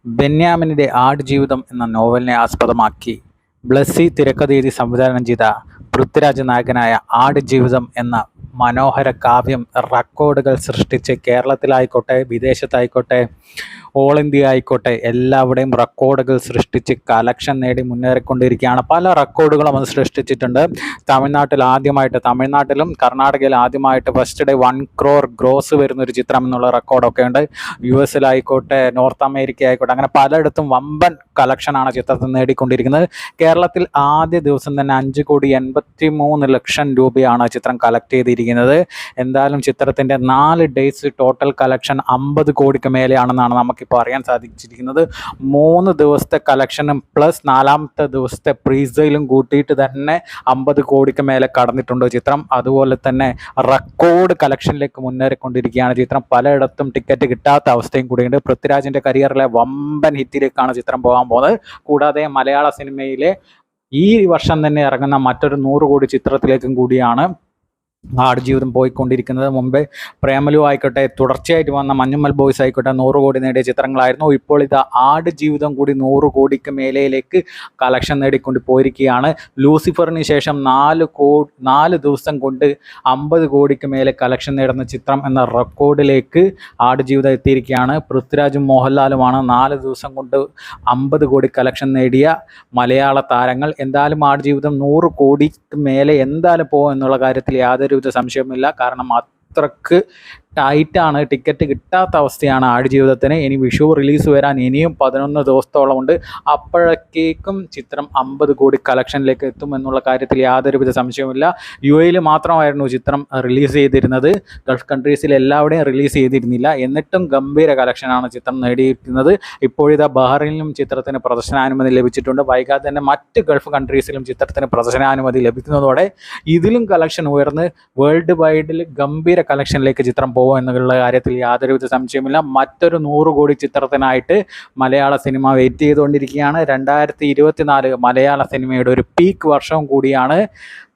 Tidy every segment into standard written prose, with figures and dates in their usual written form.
ബെന്യാമിൻ്റെ ആടുജീവിതം എന്ന നോവലിനെ ആസ്പദമാക്കി ബ്ലസ്സി തിരക്കഥ എഴുതി സംവിധാനം ചെയ്ത പൃഥ്വിരാജ് നായകനായ ആടുജീവിതം എന്ന മനോഹര കാവ്യം റെക്കോർഡുകൾ സൃഷ്ടിച്ച് കേരളത്തിലായിക്കോട്ടെ വിദേശത്തായിക്കോട്ടെ ഓൾ ഇന്ത്യ ആയിക്കോട്ടെ എല്ലാവിടെയും റെക്കോർഡുകൾ സൃഷ്ടിച്ച് കളക്ഷൻ നേടി മുന്നേറിക്കൊണ്ടിരിക്കുകയാണ്. പല റെക്കോർഡുകളും അത് സൃഷ്ടിച്ചിട്ടുണ്ട്. തമിഴ്നാട്ടിലും കർണാടകയിലും ആദ്യമായിട്ട് ഫസ്റ്റ് ഡേ 1 crore ഗ്രോസ് വരുന്നൊരു ചിത്രം എന്നുള്ള റെക്കോർഡൊക്കെ ഉണ്ട്. US നോർത്ത് അമേരിക്ക ആയിക്കോട്ടെ, അങ്ങനെ പലയിടത്തും വമ്പൻ കളക്ഷനാണ് ചിത്രത്തിൽ നേടിക്കൊണ്ടിരിക്കുന്നത്. കേരളത്തിൽ ആദ്യ ദിവസം തന്നെ 5,83,00,000 രൂപയാണ് ചിത്രം കളക്ട് ചെയ്തിരിക്കുന്നത്. എന്തായാലും ചിത്രത്തിൻ്റെ 4 ഡേയ്സ് ടോട്ടൽ കളക്ഷൻ 50 കോടിക്ക് മേലെയാണെന്നാണ് നമുക്കിപ്പോൾ അറിയാൻ സാധിച്ചിരിക്കുന്നത്. 3 ദിവസത്തെ കളക്ഷനും പ്ലസ് 4ാമത്തെ ദിവസത്തെ പ്രീസെയിലും കൂട്ടിയിട്ട് തന്നെ 50 കോടിക്ക് മേലെ കടന്നിട്ടുണ്ട് ചിത്രം. അതുപോലെ തന്നെ റെക്കോർഡ് കളക്ഷനിലേക്ക് മുന്നേറിക്കൊണ്ടിരിക്കുകയാണ് ചിത്രം. പലയിടത്തും ടിക്കറ്റ് കിട്ടാത്ത അവസ്ഥയും കൂടിയുണ്ട്. പൃഥ്വിരാജിൻ്റെ കരിയറിലെ വമ്പൻ ഹിറ്റിലേക്കാണ് ചിത്രം പോകാൻ പോകുന്നത്. കൂടാതെ മലയാള സിനിമയിലെ ഈ വർഷം തന്നെ ഇറങ്ങുന്ന മറ്റൊരു 100 കോടി ചിത്രത്തിലേക്കും കൂടിയാണ് ആടുജീവിതം പോയിക്കൊണ്ടിരിക്കുന്നത്. മുമ്പേ പ്രേമലു ആയിക്കോട്ടെ, തുടർച്ചയായിട്ട് വന്ന മഞ്ഞുമ്മൽ ബോയ്സ് ആയിക്കോട്ടെ 100 കോടി നേടിയ ചിത്രങ്ങളായിരുന്നു. ഇപ്പോൾ ഇത് ആടുജീവിതം കൂടി 100 കോടിക്ക് മേലയിലേക്ക് കളക്ഷൻ നേടിക്കൊണ്ട് പോയിരിക്കുകയാണ്. ലൂസിഫറിന് ശേഷം 4 ദിവസം കൊണ്ട് 50 കോടിക്ക് മേലെ കളക്ഷൻ നേടുന്ന ചിത്രം എന്ന റെക്കോർഡിലേക്ക് ആടുജീവിതം എത്തിയിരിക്കുകയാണ്. പൃഥ്വിരാജും മോഹൻലാലുമാണ് 4 ദിവസം കൊണ്ട് 50 കോടി കളക്ഷൻ നേടിയ മലയാള താരങ്ങൾ. എന്തായാലും ആടുജീവിതം 100 കോടിക്ക് മേലെ എന്തായാലും പോകും എന്നുള്ള കാര്യത്തിൽ യാതൊരുവിധ സംശയമില്ല. കാരണം അത്രക്ക് ടൈറ്റാണ്, ടിക്കറ്റ് കിട്ടാത്ത അവസ്ഥയാണ് ആടുജീവിതത്തിന്. ഇനി വിഷു റിലീസ് വരാൻ ഇനിയും 11 ദിവസത്തോളം ഉണ്ട്. അപ്പോഴേക്കും ചിത്രം 50 കോടി കളക്ഷനിലേക്ക് എത്തും എന്നുള്ള കാര്യത്തിൽ യാതൊരുവിധ സംശയവുമില്ല. UAE മാത്രമായിരുന്നു ചിത്രം റിലീസ് ചെയ്തിരുന്നത്. ഗൾഫ് കൺട്രീസിൽ എല്ലാവിടെയും റിലീസ് ചെയ്തിരുന്നില്ല. എന്നിട്ടും ഗംഭീര കളക്ഷനാണ് ചിത്രം നേടിയിരിക്കുന്നത്. ഇപ്പോഴിതാ ബഹ്റൈനിലും ചിത്രത്തിന് പ്രദർശനാനുമതി ലഭിച്ചിട്ടുണ്ട്. വൈകാതെ തന്നെ മറ്റ് ഗൾഫ് കൺട്രീസിലും ചിത്രത്തിന് പ്രദർശനാനുമതി ലഭിക്കുന്നതോടെ ഇതിലും കളക്ഷൻ ഉയർന്ന് വേൾഡ് വൈഡിൽ ഗംഭീര കളക്ഷനിലേക്ക് ചിത്രം പോകും എന്നുള്ള കാര്യത്തിൽ യാതൊരുവിധ സംശയമില്ല. മറ്റൊരു 100 കോടി ചിത്രത്തിനായിട്ട് മലയാള സിനിമ വെയിറ്റ് ചെയ്തുകൊണ്ടിരിക്കുകയാണ്. 2024 മലയാള സിനിമയുടെ ഒരു പീക്ക് വർഷവും കൂടിയാണ്.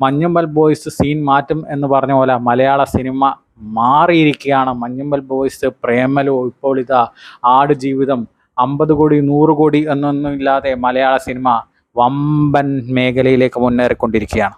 മഞ്ഞുമ്മൽ ബോയ്സ് സീൻ മാറ്റും എന്ന് പറഞ്ഞ പോലെ മലയാള സിനിമ മാറിയിരിക്കുകയാണ്. മഞ്ഞുമ്മൽ ബോയ്സ്, പ്രേമലു, ഇപ്പോൾ ഇതാ ആടുജീവിതം, 50 കോടി 100 കോടി എന്നൊന്നും ഇല്ലാതെ മലയാള സിനിമ വമ്പൻ മേഖലയിലേക്ക് മുന്നേറിക്കൊണ്ടിരിക്കുകയാണ്.